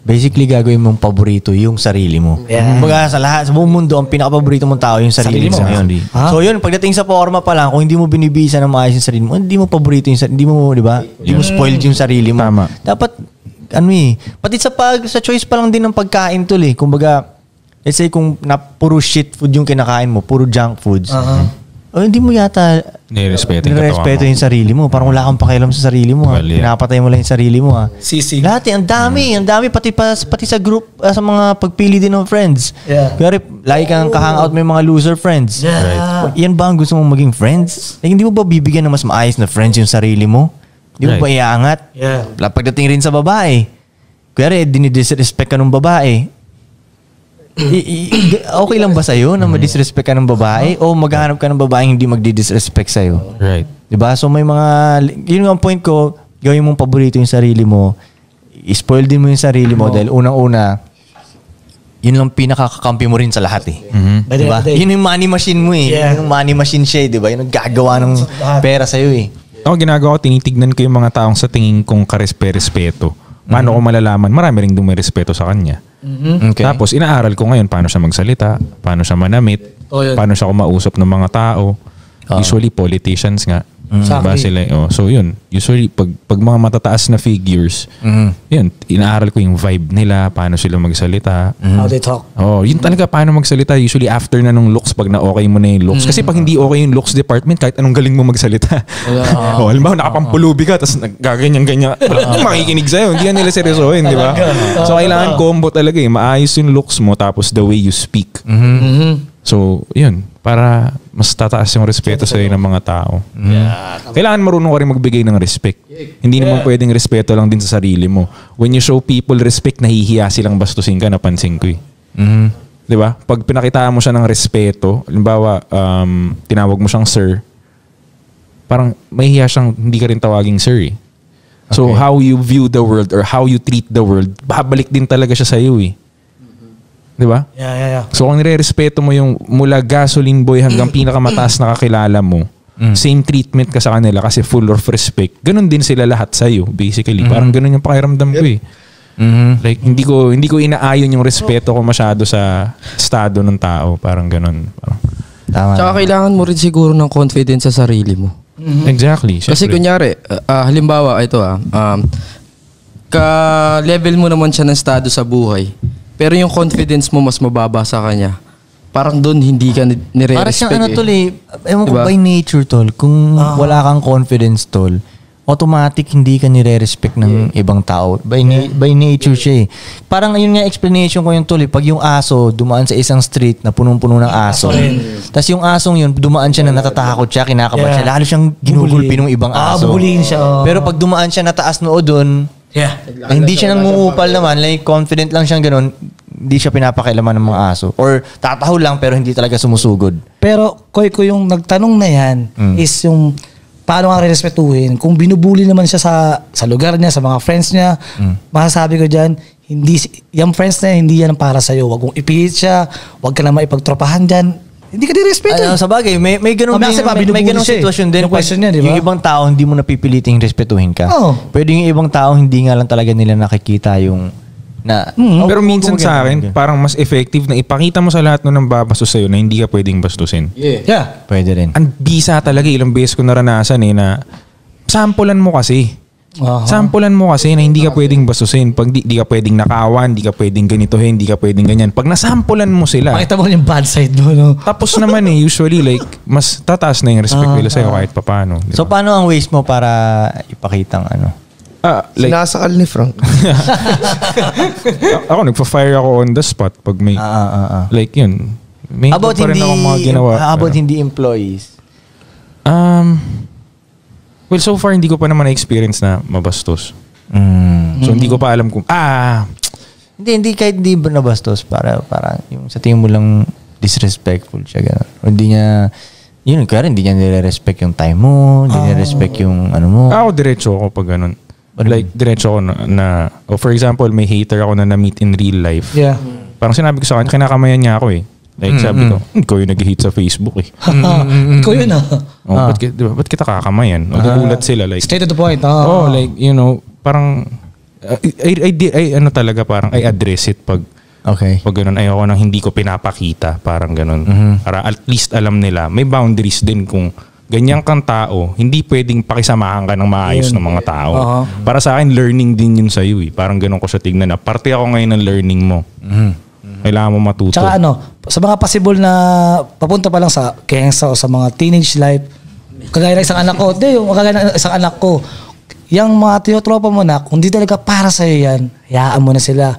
Basically, gagawin mong paborito yung sarili mo. Kumbaga sa lahat, sa buong mundo, ang pinaka-paborito mong tao yung sarili mo. So yun, pagdating sa forma pa lang, kung hindi mo binibisa ng maayos yung sarili mo, hindi mo paborito yung sarili mo, di ba? Hindi mo spoiled yung sarili mo. Tama. Dapat, pati sa choice pa lang din ng pagkain tol eh. Kumbaga, let's say kung puro shit food yung kinakain mo, puro junk foods, hindi mo yata nirespeto yung sarili mo. Parang wala kang pakialam sa sarili mo. Pinapatay mo lang yung sarili mo. Sisig. Lahat ang dami pati sa group, sa mga pagpili din ng friends. Pero lagi kang kahangout may mga loser friends. Yan ba ang gusto mong maging friends? Hindi mo ba bibigyan ng mas maayos na friends yung sarili mo? Hindi mo ba iaangat? Pagdating rin sa babae, kaya dinidisrespect ka ng babae. Okay lang ba sa'yo na ma-disrespect ka ng babae o maghahanap ka ng babae hindi magdi-disrespect sa'yo? Right. Diba? So may mga, yun ang point ko, gawin mong paborito yung sarili mo, i-spoil din mo yung sarili mo dahil unang-una, yun lang pinakakampi mo rin sa lahat eh. Diba? Yun yung money machine mo eh. Yun yung money machine siya eh, diba? Yun ang gagawa ng pera sa'yo eh. Ako ginagawa ko, tinitignan ko yung mga taong sa tingin kong karespe-respeto. Paano ko malalaman? Marami rin dumirespeto sa kanya. Okay. Tapos inaaral ko ngayon paano siya magsalita, paano siya manamit, paano siya kumausap ng mga tao. Usually politicians nga. Diba sila? So yun, usually pag mga matataas na figures, yun, inaaral ko yung vibe nila, paano sila magsalita. How they talk. Yun talaga paano magsalita. Usually after na nung looks, pag na-okay mo na yung looks. Kasi pag hindi okay yung looks department, kahit anong galing mo magsalita. Halimbawa, nakapampulubi ka, tapos nagaganyan-ganyan. Makikinig sa'yo. Hindi yan nila seryosohin, di ba? So kailangan combo talaga eh. Maayos yung looks mo, tapos the way you speak. So, yun. Para mas tataas yung respeto sa'yo ng mga tao. Kailangan marunong ka rin magbigay ng respect. Hindi naman pwedeng respeto lang din sa sarili mo. When you show people respect, nahihiya silang bastusin ka, napansin ko eh. Diba? Pag pinakitaan mo siya ng respeto, halimbawa, tinawag mo siyang sir, parang mahihiya siyang hindi ka rin tawaging sir eh. So, how you view the world or how you treat the world, babalik din talaga siya sa'yo eh. Diba? So kung nire-respeto mo yung mula gasoline boy hanggang pinakamataas na kakilala mo, same treatment ka sa kanila kasi full of respect. Ganun din sila lahat sa'yo, basically. Parang ganun yung pakiramdam ko eh. Like, hindi ko inaayon yung respeto ko masyado sa estado ng tao. Parang ganun. Tama. Tsaka kailangan mo rin siguro ng confidence sa sarili mo. Exactly. Kasi kunyari, halimbawa, ito ka-level mo naman siya ng estado sa buhay. Pero yung confidence mo mas mababa sa kanya. Parang doon hindi ka nire-respect. Parang siyang tol eh. Ewan ko by nature tol. Kung wala kang confidence tol, automatic hindi ka nire-respect ng ibang tao. By nature siya eh. Parang yun nga explanation ko yung tol eh. Pag yung aso dumaan sa isang street na punong-puno ng aso. Tapos yung asong yun, dumaan siya na natatakot siya, kinakabahan siya. Lalo siyang ginugulpi ng ibang aso. Bubulihin siya. Pero pag dumaan siya na taas noo doon, hindi siya nangungupal naman, like confident lang siyang ganun, hindi siya pinapakailaman ng mga aso. Or tataho lang pero hindi talaga sumusugod. Pero ko yung nagtanong na yan is yung paano nga re-respetuhin. Kung binubuli naman siya sa lugar niya, sa mga friends niya, masasabi ko dyan, yung friends na hindi yan para sa'yo. Huwag mong ipilit siya, huwag ka na maipagtropahan dyan. Hindi ka din-respeto. Sa bagay, may ganun sitwasyon din. Yung ibang tao, hindi mo napipiliting respetuhin ka. Pwede yung ibang tao, hindi nga lang talaga nila nakikita yung pero minsan sa akin, parang mas effective na ipakita mo sa lahat ng babastos sa'yo na hindi ka pwedeng bastusin. Pwede rin. Ang bisa talaga, ilang beses ko naranasan na sampulan mo kasi. Sampulan mo kasi na hindi ka pwedeng bastusin. Pag di ka pwedeng nakawan, di ka pwedeng ganitohin, di ka pwedeng ganyan. Pag nasampulan mo sila, makita mo yung bad side mo, no? Tapos naman usually like, mas tataas na yung respect nila sa'yo kahit papano. Diba? So paano ang ways mo para ipakitang like, sinasakal ni Frank. ako, nagpa-fire ako on the spot pag may, like yun. May about pa rin ako mga ginawa. About hindi employees? Well, so far, hindi ko pa naman na-experience na mabastos. So, hindi ko pa alam kung, Hindi kahit hindi ba nabastos, para yung sa tingin mo lang disrespectful siya, gano'n. O hindi niya, kaya hindi niya nire-respect yung time mo, hindi nire-respect yung ano mo. Ako, diretso ako pag gano'n. Like, diretso ako na for example, may hater ako na na-meet in real life. Parang sinabi ko sa kanya, kinakamayan niya ako eh. Like sabi ko, ikaw yung nag-hit sa Facebook eh. Ikaw yun ba't kita kakamayan? Nagugulat sila. Like, straight to the point. like, parang ano talaga parang I address it pag ganun, ayoko nang hindi ko pinapakita, parang ganun. Para at least alam nila, may boundaries din kung ganyan kang tao, hindi pwedeng pakisamahan ka ng maayos ng mga tao. Para sa akin, learning din yun sa'yo eh. Parang ganun ko siya tignan na. Parte ako ngayon ng learning mo. Kailangan mo matuto. Tsaka sa mga possible na papunta pa lang sa gangsta o sa mga teenage life, kagaya ng isang anak ko, kagaya ng isang anak ko, yung mga tinotropa mo na, kung di talaga para sa'yo yan, hayaan mo na sila.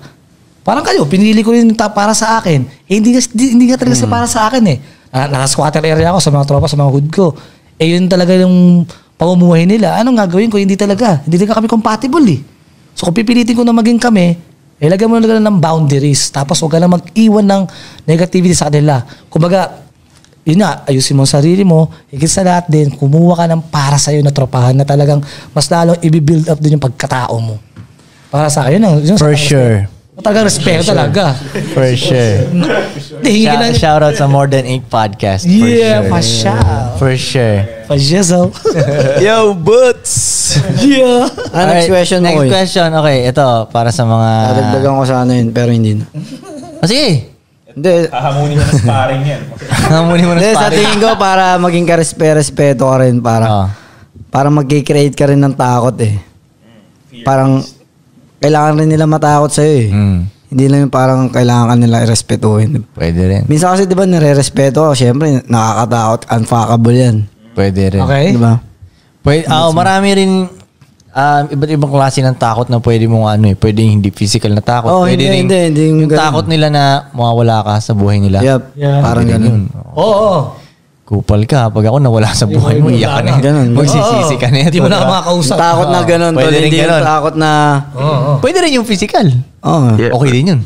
Parang kayo, pinili ko rin para sa akin. Hindi ka talaga para sa akin eh. Naka-squatter area ako sa mga tropa, sa mga hood ko. Yun talaga yung pamumuhay nila. Anong gagawin ko? Hindi talaga kami compatible eh. So kung pipilitin ko na maging kami, lagyan mo na ng boundaries. Tapos huwag ka na mag-iwan ng negativity sa kanila. Kumbaga, yun nga, ayusin mo ang sarili mo, higit sa lahat din, kumuha ka ng para sa'yo na tropahan na talagang mas lalong i-build up din yung pagkatao mo. Para sa akin, yun For sure. Talagang respeto talaga. For sure. Shout out sa More Than 8 podcast. Yeah, for sure. Pasyaw. Yo, Boots! Yeah. Next question mo. Next question. Okay, ito para sa mga... Dadagdagan ko sa ano yun, pero hindi na. Sige. Hindi. Hahamunin mo na sparring yan. Hahamunin mo na Hindi, sa sparring. tingin ko para maging respeto ka rin. Para mag-create ka rin ng takot eh. Parang kailangan rin nila matakot sa'yo eh. Hindi lang yung parang kailangan ka nila irespetuhin. Pwede rin. Minsan kasi di ba nire-respeto, syempre nakakatakot, unfuckable yan. Pwede rin. Okay. Di ba? Pwede, marami rin iba't ibang klase ng takot na pwede mong pwede hindi physical na takot. Pwede rin yung takot nila na mawawala ka sa buhay nila. Yep. Yeah. Parang ganun. Oo. Kupal ka. Pag ako nawala sa buhay mo, iyak ka na. Ganun. Magsisisi ka na. Hindi mo na makakausap. Takot na ganun, tol. Pwede rin Hindi yung ganun. takot na... Pwede rin yung physical. Oo. Okay din yun.